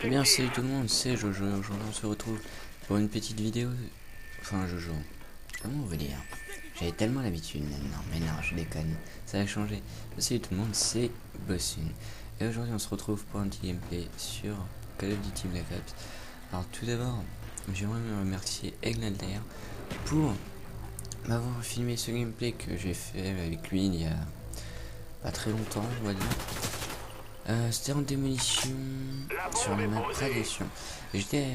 Eh bien, salut tout le monde, c'est Jojo. Aujourd'hui, on se retrouve pour une petite vidéo. Enfin, Jojo. Comment on veut dire? J'avais tellement l'habitude maintenant, mais non, je déconne. Ça a changé. Salut tout le monde, c'est Bossun. Et aujourd'hui, on se retrouve pour un petit gameplay sur Call of Duty Black Ops. Alors, tout d'abord, j'aimerais me remercier Egnalder pour m'avoir filmé ce gameplay que j'ai fait avec lui il y a pas très longtemps, on va dire. C'était en démolition sur la map Prédation. J'étais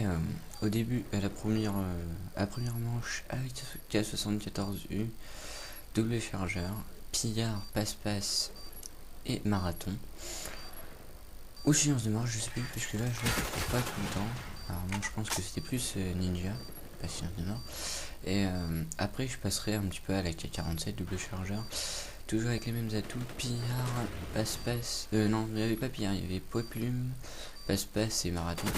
au début à la première manche avec K74U, double chargeur, pillard, passe-passe et marathon. Ou silence de mort, je sais plus, parce que là je ne trouve pas tout le temps. Alors bon, je pense que c'était plus ninja, pas silence de mort. Et après je passerai un petit peu à la K47, double chargeur. Toujours avec les mêmes atouts, pillard, passe-passe, non, il n'y avait pas pillard, il y avait poids plume, passe-passe et marathon.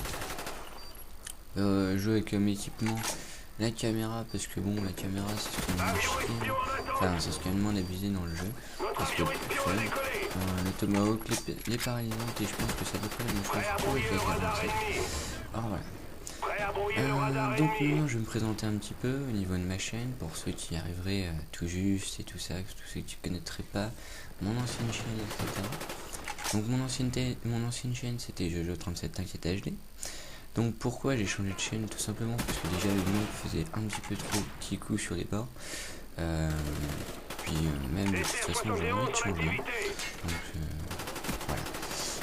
Jouer avec comme équipement la caméra, parce que bon, la caméra c'est ce qu'on a chier, enfin c'est ce qu'il y a de moins abusé dans le jeu, parce que le tomahawk, les paralysantes, et je pense que c'est à peu près la même chose pour les K47. Alors voilà. Donc moi je vais me présenter un petit peu au niveau de ma chaîne pour ceux qui arriveraient tout juste et tout ça, tous ceux qui ne connaîtraient pas mon ancienne chaîne, etc. Donc mon ancienne chaîne c'était Jojo37 T'inquiète HD. Donc pourquoi j'ai changé de chaîne? Tout simplement parce que déjà le nom faisait un petit peu trop petit coup sur les bords. Puis même de toute façon j'ai envie de changer. Donc voilà.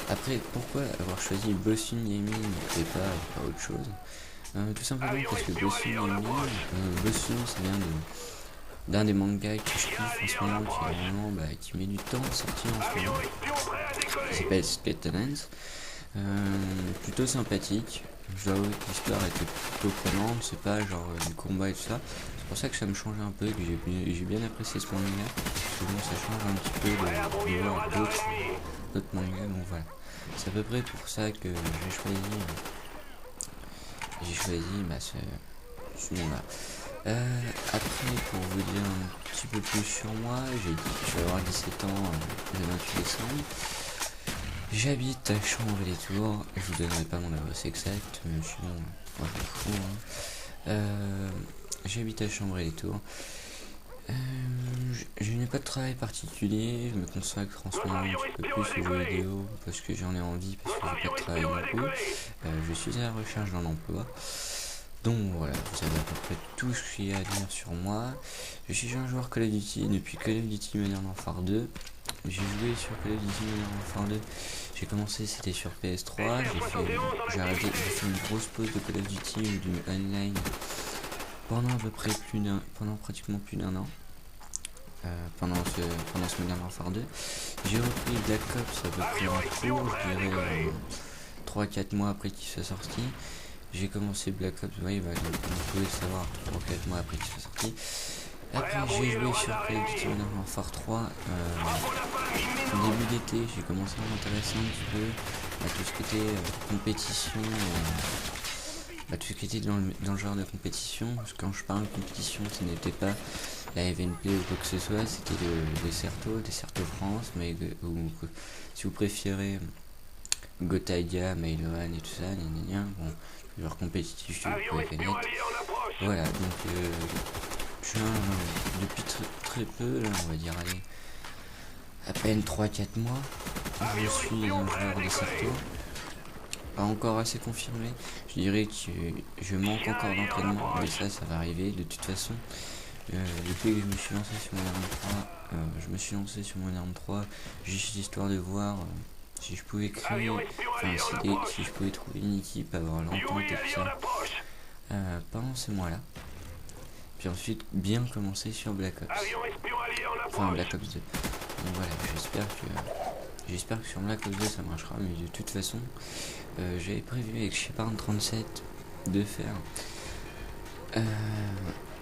Après pourquoi avoir choisi Bossun Gaming et pas autre chose? Tout simplement parce que Bossun ça vient d'un des mangas que je kiffe en ce moment, qui est vraiment qui met du temps à sortir en ce moment. Il s'appelle Skeletonance. Plutôt sympathique. Je dois avouer que l'histoire était plutôt prenante, c'est pas genre du combat et tout ça. C'est pour ça que ça me changeait un peu, que j'ai bien apprécié ce manga. Parce que bon, ça change un petit peu de voir d'autres mangas, donc voilà. C'est à peu près pour ça que j'ai choisi ce nom-là. Après, pour vous dire un petit peu plus sur moi, j'ai dit que je vais avoir 17 ans le 28 décembre. J'habite à Chambray-les-Tours, je vous donnerai pas mon adresse exacte, mais sinon, moi je m'en fous. J'habite à Chambray-les-Tours. Je n'ai pas de travail particulier, je me consacre en ce moment un petit peu plus aux jeux vidéo parce que j'en ai envie, parce que j'ai pas de travail non plus. Je suis à la recherche d'un emploi. Donc voilà, vous savez à peu près tout ce qu'il y a à dire sur moi. Je suis un joueur Call of Duty depuis Call of Duty Modern Warfare 2. J'ai joué sur Call of Duty Modern Warfare 2. J'ai commencé, c'était sur PS3. J'ai fait une grosse pause de Call of Duty ou du online pendant pratiquement plus d'un an. Pendant ce Modern Warfare 2. J'ai repris Black Ops à peu près en cours, je dirais 3-4 mois après qu'il soit sorti. J'ai commencé Black Ops, oui, vous pouvez le savoir, 3-4 mois après qu'il soit sorti. Après j'ai joué sur Call of Duty Modern Warfare 3 au début d'été, j'ai commencé à m'intéresser un petit peu à tout ce qui était compétition, tout ce qui était dans le genre de compétition, parce que quand je parle de compétition, ce n'était pas la FNP ou quoi que ce soit, c'était des Certo France, mais si vous préférez Gotaga, Mailoan et tout ça, bon, genre compétitif, vous pouvez connaître. Voilà, donc depuis très peu, là, on va dire, allez, à peine 3-4 mois, je suis un joueur de Certo. Pas encore assez confirmé, je dirais que je manque encore d'entraînement, mais ça va arriver de toute façon. Depuis que je me suis lancé sur Modern 3, juste histoire de voir si je pouvais créer, si je pouvais trouver une équipe, avoir l'entente et tout ça pendant ce mois-là. Puis ensuite bien commencer sur Black Ops. Enfin Black Ops 2. Donc voilà, j'espère que sur Black Ops 2 ça marchera, mais de toute façon, j'avais prévu avec Shepard 37 de faire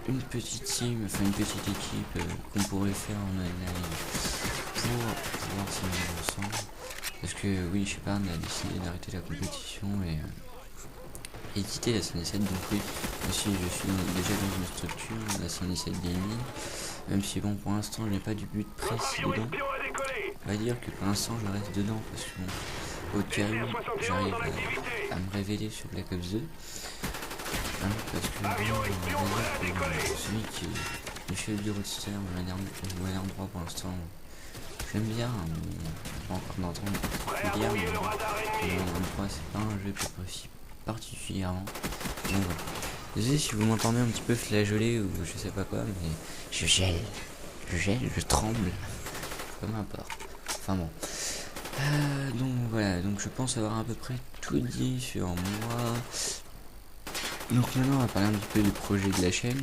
une petite équipe qu'on pourrait faire en online pour pouvoir s'amuser ensemble. Parce que oui, Shepard a décidé d'arrêter la compétition et quitter la CN7, donc oui, aussi je suis déjà dans une structure, la CN7 Gaming, même si bon, pour l'instant je n'ai pas du but précis dedans. On va dire que pour l'instant je reste dedans parce que bon, au cas où j'arrive à me révéler sur Black Ops 2. Hein, parce que celui qui est le chef du roadster, moderne 3 pour l'instant, j'aime bien, pas encore d'entendre bien, mais moderne 3 c'est pas un jeu que j'apprécie particulièrement. Donc voilà. Désolé si vous m'entendez un petit peu flageoler ou je sais pas quoi, mais je gèle, je tremble, peu m'importe. Enfin bon. Donc voilà, donc je pense avoir à peu près tout dit sur moi. Donc maintenant on va parler un petit peu du projet de la chaîne.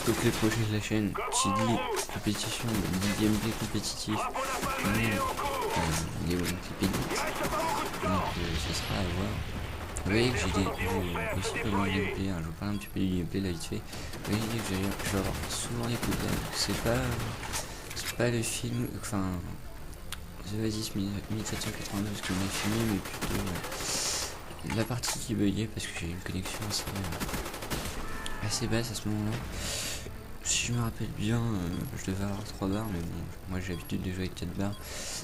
Donc les projets de la chaîne, qui dit compétition, dit gameplay compétitif, les gameplay donc ça sera à voir. Vous voyez que j'ai aussi pas mal de gameplay, hein, je vous parle un petit peu du gameplay là vite fait. Vous voyez que je vais avoir souvent des problèmes, c'est pas le film, enfin The Oasis 1789 que j'ai filmé, mais plutôt la partie qui buguait parce que j'ai une connexion assez basse à ce moment là. Si je me rappelle bien, je devais avoir 3 barres, mais bon, moi j'ai l'habitude de jouer avec 4 barres.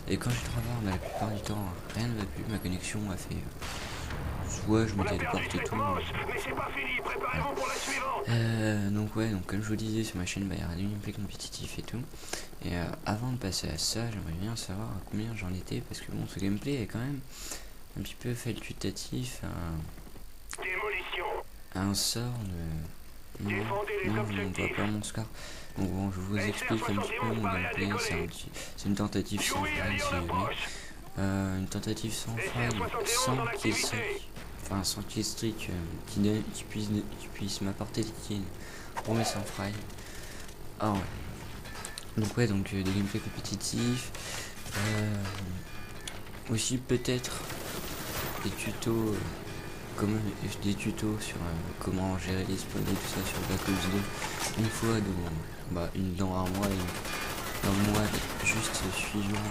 Et quand j'ai 3 barres, bah, la plupart du temps, rien ne va plus, ma connexion a fait... soit je me téléporte et tout. Donc ouais, donc comme je vous disais sur ma chaîne, bah, il y aura du gameplay compétitif et tout. Et avant de passer à ça, j'aimerais bien savoir à combien j'en étais, parce que bon, ce gameplay est quand même un petit peu facultatif à un sort de... Non, je ne dois pas mon score. Donc bon, je vous explique un petit peu mon gameplay. C'est une tentative sans faille, si vous voulez. Une tentative sans faille, sans kill streak. Enfin, sans kill streak qui puisse m'apporter des kills pour mes sans faille. Ah ouais. Donc ouais, donc des gameplays compétitifs. Aussi peut-être des tutos. Des tutos sur comment gérer les spawns et tout ça sur Black Ops 2 une fois dans un mois et un mois juste suivant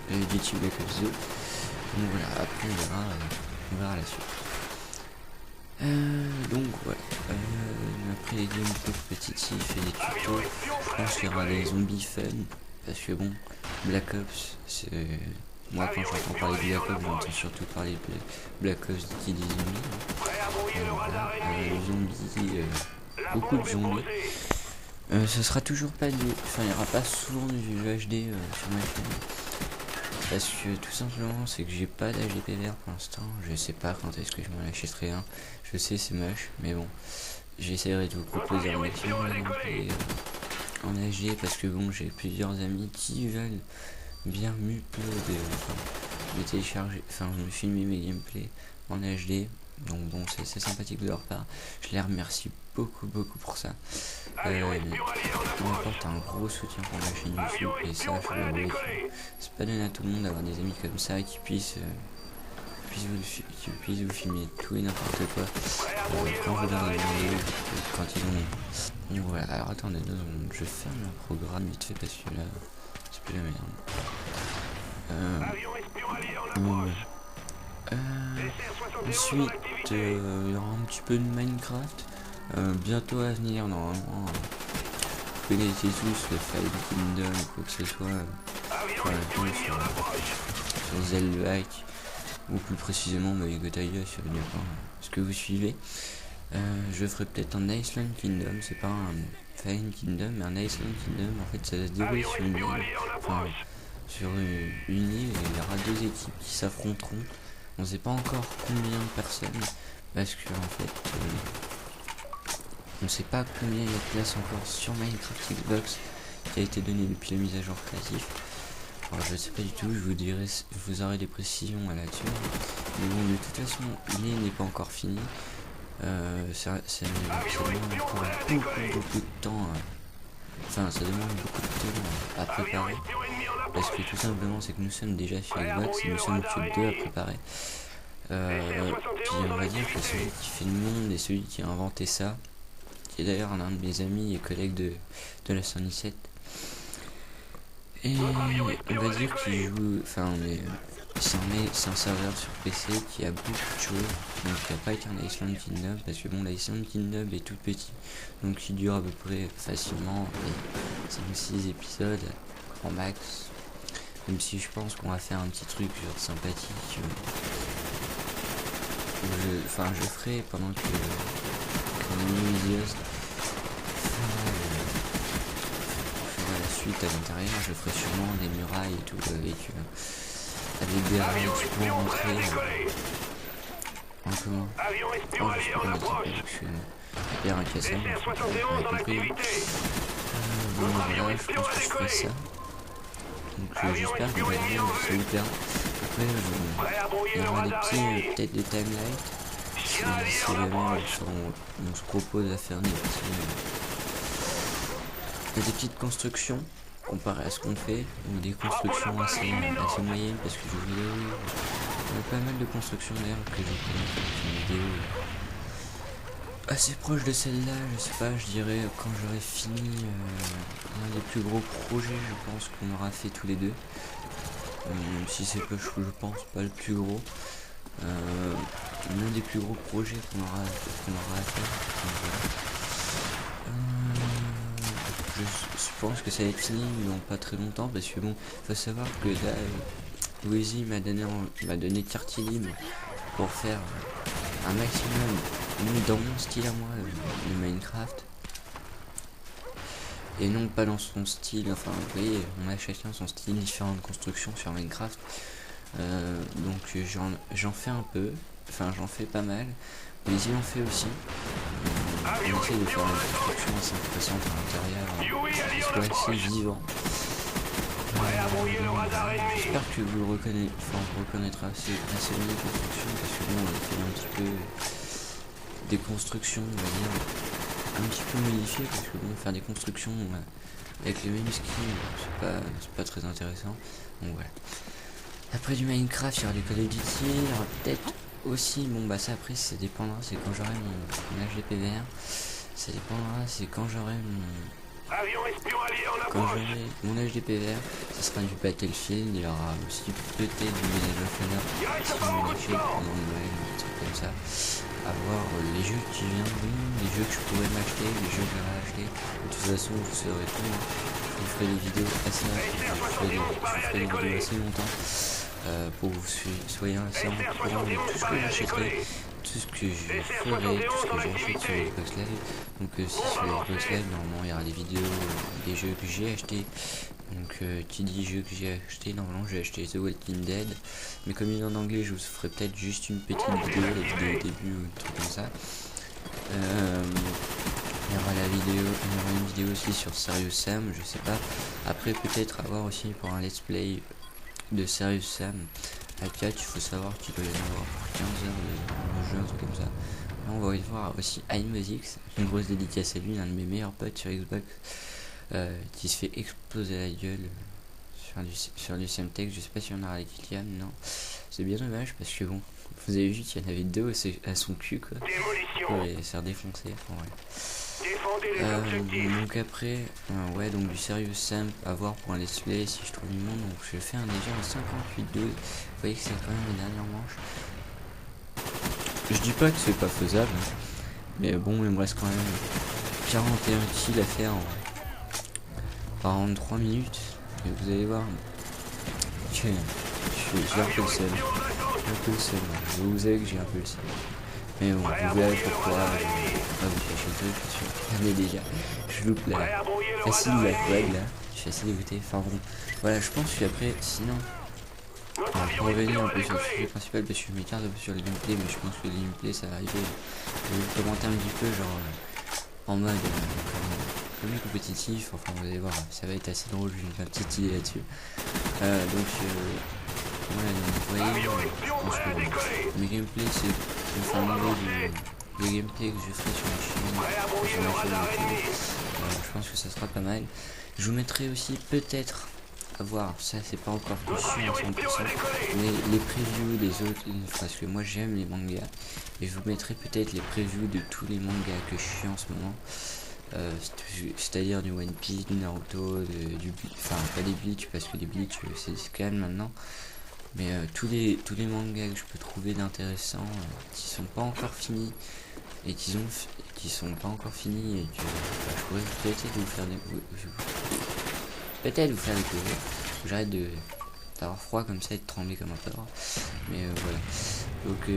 les types Black Ops 2. Donc voilà, après on verra la suite. Donc voilà, après les gameplays compétitifs et les tutos, je pense qu'il y aura des zombies fun, parce que bon, Black Ops c'est... Moi quand j'entends parler de Black Ops, j'entends surtout parler de Black Ops qui dit zombies. Voilà, zombies, beaucoup de zombies. Ce sera toujours pas du... Enfin il n'y aura pas souvent du HD sur ma chaîne. Parce que tout simplement c'est que j'ai pas d'HD vert pour l'instant. Je sais pas quand est-ce que je m'en achèterai un. Je sais c'est moche, mais bon. J'essaierai de vous proposer un maximum de gameplay en HD parce que bon j'ai plusieurs amis qui veulent bien me télécharger, enfin me filmer mes gameplays en HD, donc bon c'est sympathique de leur part, je les remercie beaucoup pour ça. Ils m'apportent un gros soutien pour ma chaîne YouTube et ça je dois avouer que c'est pas donné à tout le monde d'avoir des amis comme ça qui puissent vous filmer tout et n'importe quoi quand vous leur demandez quand ils ont... Donc voilà, alors attendez 2 secondes, je ferme le programme vite fait parce que là c'est plus la merde. Ensuite il y aura un petit peu de Minecraft bientôt à venir normalement. Vous connaissez tous le Fire Kingdom ou quoi que ce soit sur Zelda ou plus précisément Gotaga sur une ce que vous suivez. Je ferai peut-être un Iceland Kingdom, c'est pas un Fire Kingdom mais un Iceland Kingdom. En fait ça va se dérouler sur une île, enfin sur une île, et il y aura 2 équipes qui s'affronteront. On sait pas encore combien de personnes parce que en fait on sait pas combien il y a de place encore sur Minecraft Xbox qui a été donné depuis la mise à jour créatif. Alors je sais pas du tout, je vous aurai des précisions là-dessus, mais bon de toute façon l'île n'est pas encore finie. Ça demande encore beaucoup de temps, enfin ça demande beaucoup de temps à préparer, parce que tout simplement c'est que nous sommes déjà sur Xbox et nous sommes que 2 à préparer. Puis on va dire que celui qui fait le monde et celui qui a inventé ça, qui est d'ailleurs un de mes amis et collègues de la 117, et on va dire qu'il joue, enfin c'est un serveur sur PC qui a beaucoup de choses, donc il n'y a pas été un Iceland Kingdom, parce que bon l'Iceland Kingdom est tout petit, donc il dure à peu près facilement 5-6 épisodes en max. Même si je pense qu'on va faire un petit truc genre sympathique. Je ferai pendant que fera la suite à l'intérieur, je ferai sûrement des murailles et tout avec des raids pour rentrer en comment. Oh, je sais pas comment ça s'appelle, je suis hyper incassable, vous avez compris. Bon voilà, je pense que je ferai ça. Donc j'espère que la vidéo ça vous plaira. Après il y aura des petits peut-être des timelines. Si jamais on se propose à faire des petites constructions comparé à ce qu'on fait, ou des constructions assez moyennes, parce que je voulais il y a pas mal de constructions d'ailleurs que j'ai fait une vidéo assez proche de celle-là, je sais pas, je dirais quand j'aurai fini un des plus gros projets, je pense qu'on aura fait tous les deux, même si c'est pas, je pense pas le plus gros. L'un des plus gros projets qu'on aura à faire. Je pense que ça va être fini dans pas très longtemps, parce que bon, faut savoir que là Louisy m'a donné carte libre pour faire un maximum dans mon style à moi de Minecraft, et non pas dans son style. Enfin vous voyez, on a chacun son style différent de construction sur Minecraft. Donc j'en fais un peu, enfin j'en fais pas mal, mais il en fait aussi. On essaie de faire une construction assez intéressante à l'intérieur, qui soit assez vivant. J'espère que vous le reconnaîtrez assez bien les constructions, parce que bon, on a fait un petit peu des constructions, on va dire, un petit peu modifiées, parce que bon, faire des constructions avec les mêmes skins, c'est pas très intéressant. Donc voilà. Après du Minecraft, il y aura du Call of Duty, il y aura peut-être aussi, bon bah ça après ça dépendra, c'est quand j'aurai mon HDPVR, ça dépendra, c'est quand j'aurai mon HDPVR, ça sera du Battlefield, il y aura aussi peut-être du Medal of Honor, si on achète pendant Noël, un truc comme ça, à voir les jeux qui viendront, les jeux que je pourrais m'acheter, les jeux que j'aurais acheté. De toute façon vous saurez tout, hein. Je vous ferai des vidéos assez assez longtemps. Pour que vous soyez assez en courant de tout ce que j'achèterai, tout ce que je ferai, tout ce que j'achète sur Xbox Live. Donc si sur Xbox Live, normalement il y aura des vidéos des jeux que j'ai achetés. Donc qui dit jeux que j'ai acheté, normalement j'ai acheté The Walking Dead, mais comme il est en anglais, je vous ferai peut-être juste une petite vidéo, la vidéo au début ou un truc comme ça. Il y aura une vidéo aussi sur Serious Sam, je sais pas. Après peut-être avoir aussi pour un let's play de Serious Sam à 4, il faut savoir qu'il doit y en avoir pour 15 heures de jeu, un truc comme ça. Là on va y voir aussi iMusix, une grosse dédicace à lui, l'un de mes meilleurs potes sur Xbox, qui se fait exploser la gueule sur du Semtex. Je sais pas si on aura les Kylian, non, c'est bien dommage, parce que bon, vous avez vu qu'il y en avait deux à son cul quoi, ouais, se faire défoncer, enfin, ouais. Donc après, ouais, donc du Serious Sam à voir pour un let's play si je trouve du monde. Donc je fais déjà un 58-12. Vous voyez que c'est quand même les dernières manches. Je dis pas que c'est pas faisable, hein, mais bon, il me reste quand même 41 kills à faire en 43 minutes. Et vous allez voir que j'ai un peu le seum. Vous savez que j'ai un peu le seum. Mais bon, vous verrez pourquoi vous cachez le truc, je suis regardez déjà, je loupe la facile la blague là, je suis assez dégoûté, enfin bon, voilà, je pense qu'après, sinon, pour revenir un peu sur le sujet principal, parce que je m'écarte un peu sur le gameplay, mais je pense que le gameplay ça va arriver, je vais vous commenter un petit peu, genre, en mode, comme compétitif, enfin vous allez voir, ça va être assez drôle, j'ai une petite idée là-dessus, donc, voilà, donc vous voyez, je pense que mes gameplays c'est un niveau de gameplay que je ferai sur ma chaîne YouTube. Je pense que ça sera pas mal. Je vous mettrai aussi peut-être à voir, ça c'est pas encore tout sûr à 100%, mais les previews des autres, parce que moi j'aime les mangas, et je vous mettrai peut-être les previews de tous les mangas que je suis en ce moment. C'est-à-dire du One Piece, du Naruto, enfin pas des Bleach, parce que les Bleach c'est quand même maintenant. Mais tous les mangas que je peux trouver d'intéressants qui sont pas encore finis et qui sont pas encore finis et que je pourrais peut-être vous faire découvrir. J'arrête de d'avoir froid comme ça et de trembler comme un porc. Mais voilà. Donc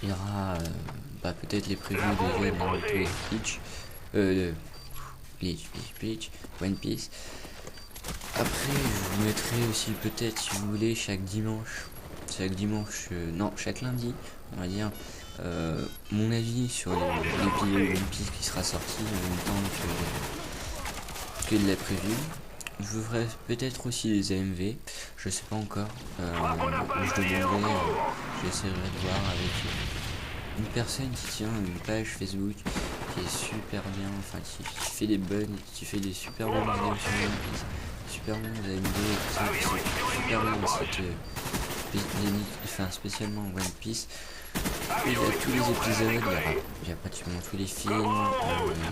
il y aura peut-être les previews déjà dans le Bleach, One Piece. Après je vous mettrai aussi peut-être, si vous voulez, chaque dimanche, non, chaque lundi, on va dire, mon avis sur les vidéos One Piece qui sera sorti en même temps que de la prévue. Je vous ferai peut-être aussi les AMV, je sais pas encore. Je demanderai, j'essaierai de voir avec une personne qui tient une page Facebook qui est super bien, enfin qui fait des super bonnes vidéos sur One Piece, super bonnes AMV et tout ça, qui sont super bien dans spécialement One Piece. Il y a tous les épisodes, il y a pratiquement tous les films, il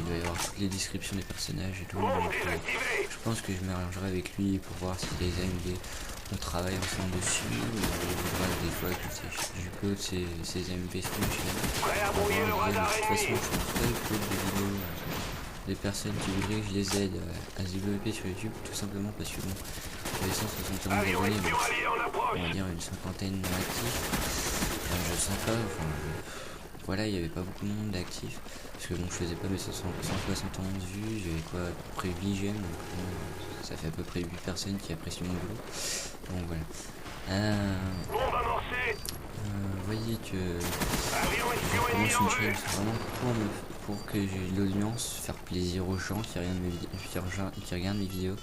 doit y avoir toutes les descriptions des personnages et tout, donc je pense que je m'arrangerai avec lui pour voir si les AMV on travaille ensemble dessus, ou des fois que je upload ces AMV sur une chaîne. De toute façon je pense pas upload des vidéos des personnes qui voudraient que je les aide à se développer sur YouTube, tout simplement parce que bon, j'avais 171 abonnés, on va dire une cinquantaine actifs. Je sais pas, voilà, il n'y avait pas beaucoup de monde d'actifs, parce que bon, je faisais pas mes 171 vues, j'avais quoi, à peu près 8 j'aime, donc ça fait à peu près 8 personnes qui apprécient mon boulot, donc voilà. Vous voyez que je commence une chaîne, c'est vraiment pour que j'ai de l'audience, faire plaisir aux gens qui regardent mes vidéos.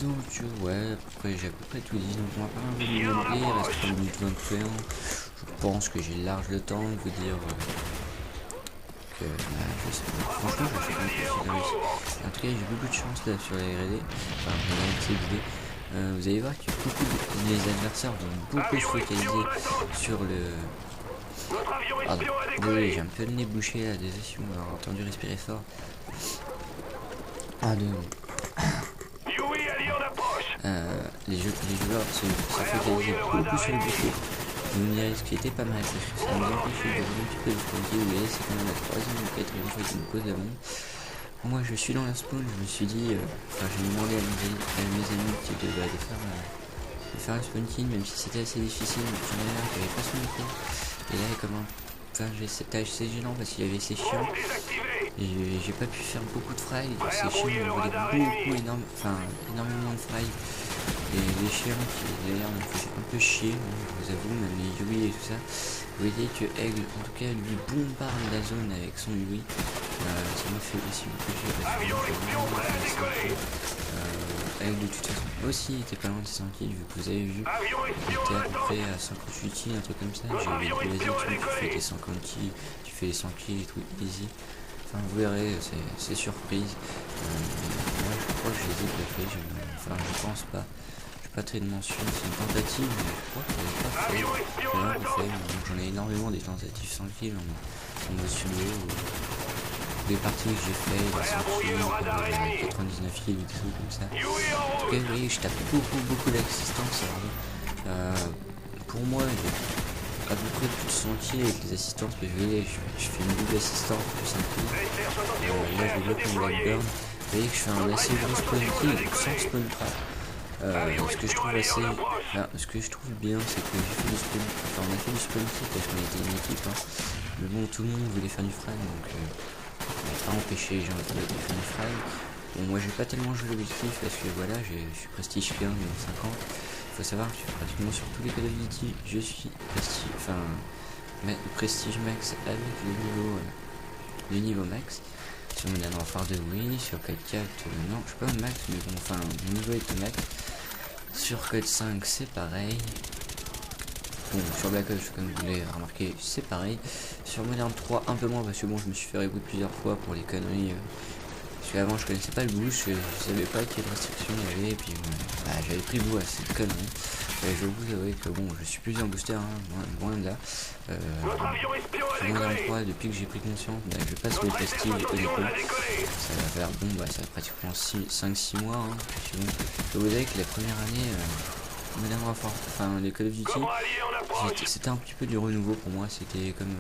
Donc ouais, après j'ai à peu près tout dit, donc on va pas un peu gameplay, il reste 3 minutes 21, je pense que j'ai large le temps de vous dire que je sais pas, franchement je sais pas si j'ai réussi. En tout cas j'ai beaucoup de chance là sur les R&D, enfin dans ces vidéos. Vous allez voir que les adversaires vont beaucoup se focaliser sur le... Pardon, désolé, j'ai un peu le nez bouché là, désolé si vous m'avez entendu respirer fort. Les joueurs se focalisaient beaucoup sur le buffet. Vous me direz ce qui était pas mal, parce que ça nous empêchait de jouer un petit peu de frontier. Vous voyez, c'est quand même la 3e ou 4e fois qu'il me pose la bombe. Moi je suis dans la spawn, je me suis dit, j'ai demandé à mes amis de faire un spawn kill, même si c'était assez difficile, mais j'en ai un qui avait pas son micro. Et là, c'était assez gênant parce qu'il y avait ces chiens. Et j'ai pas pu faire beaucoup de fry, ces chiens m'ont volé énormément de fry. Et les chiens qui d'ailleurs me faisaient un peu chier, je vous avoue, même les Yui et tout ça. Vous voyez que Aigle, en tout cas, lui bombarde la zone avec son Yui. Ça m'a fait aussi beaucoup de chier parce que Aigle de toute façon aussi était pas loin de 100 kills, vu que vous avez vu, il était à peu près à 58 kills, un truc comme ça. J'avais dit vas-y, tu fais tes 50 kills, tu fais les 100 kills et tout, easy. Enfin vous verrez, c'est surprise. Moi je crois que je les ai pas fait, je pense pas. Je suis pas très de mention, c'est une tentative, mais je crois que je l'ai pas fait. Donc j'en ai énormément des tentatives 100 kills en mode solo. Des parties que j'ai fait, les 100 kills, 99 kills ou des trucs comme ça. En tout cas vous voyez, je tape beaucoup d'assistance. Pour moi, à peu près plus de 100 kills avec les assistances, mais je fais une double assistance plus un kill. Là je développe mon Blackburn. Vous voyez que je fais un assez gros spawn kill sans spawn trap. Ce que je trouve bien, c'est que j'ai fait du spawn, on a fait du spawn kill parce qu'on était une équipe, mais bon, tout le monde voulait faire du frag, donc on n'a pas empêché les gens de faire du frag. Bon, moi j'ai pas tellement joué l'objectif parce que voilà, je suis prestige 15 niveau 50. Il faut savoir que pratiquement sur tous les Call of Duty, je suis prestige max avec le niveau max. Sur Modern Warfare 2, oui, sur Code 4, non, je suis pas max, mais bon, enfin, mon niveau est max. Sur Code 5, c'est pareil. Bon, sur Black Ops, comme vous l'avez remarqué, c'est pareil. Sur Modern 3, un peu moins, parce que bon, je me suis fait reboot plusieurs fois pour les conneries. Parce qu'avant, je connaissais pas le boost, je savais pas quelle restriction il y avait, et puis j'avais pris goût à cette connerie. Je vous avouer que bon, je suis plus un booster, loin de là. Sur Modern 3, depuis que j'ai pris conscience, je passe le prestige au dépôt. Ça va faire, ça fait pratiquement 5-6 mois. Bon, vous savez que la première année, Modern Warfare, les Call of Duty, c'était un petit peu du renouveau pour moi. C'était comme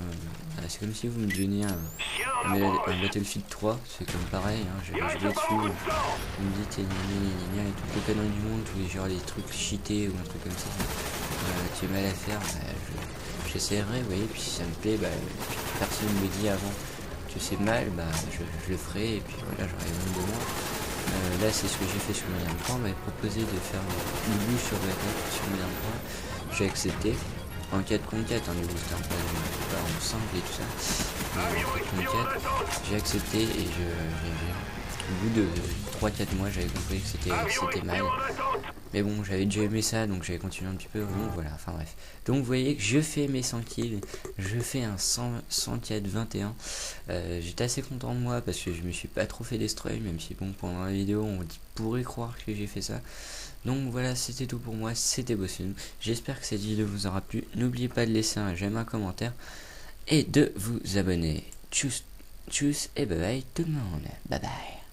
c'est comme si vous me donniez un Battlefield 3, c'est comme pareil, hein, j'avais joué dessus, vous me dites et toutes les conneries du monde, tous les genre les trucs cheatés ou un truc comme ça, qui est mal à faire, j'essaierai, vous voyez, puis si ça me plaît, puis personne ne me dit avant que c'est mal, je le ferai, et puis voilà, j'aurai honte de moi. Là c'est ce que j'ai fait sur Modern 3, on m'avait proposé de faire le bout sur Modern 3, j'ai accepté. En 4 contre 4, hein, c'était pas en simple et tout ça. Mais en 4 contre 4, j'ai accepté et au bout de 3-4 mois, j'avais compris que c'était mal. Mais bon, j'avais déjà aimé ça, donc j'avais continué un petit peu. Donc voilà, enfin bref. Donc vous voyez que je fais mes 100 kills, je fais un 104 21. J'étais assez content de moi parce que je me suis pas trop fait destroy, même si bon, pendant la vidéo, on pourrait croire que j'ai fait ça. Donc voilà, c'était tout pour moi, c'était Bossum. J'espère que cette vidéo vous aura plu. N'oubliez pas de laisser un j'aime, un commentaire et de vous abonner. Tchuss, tchuss et bye bye tout le monde. Bye bye.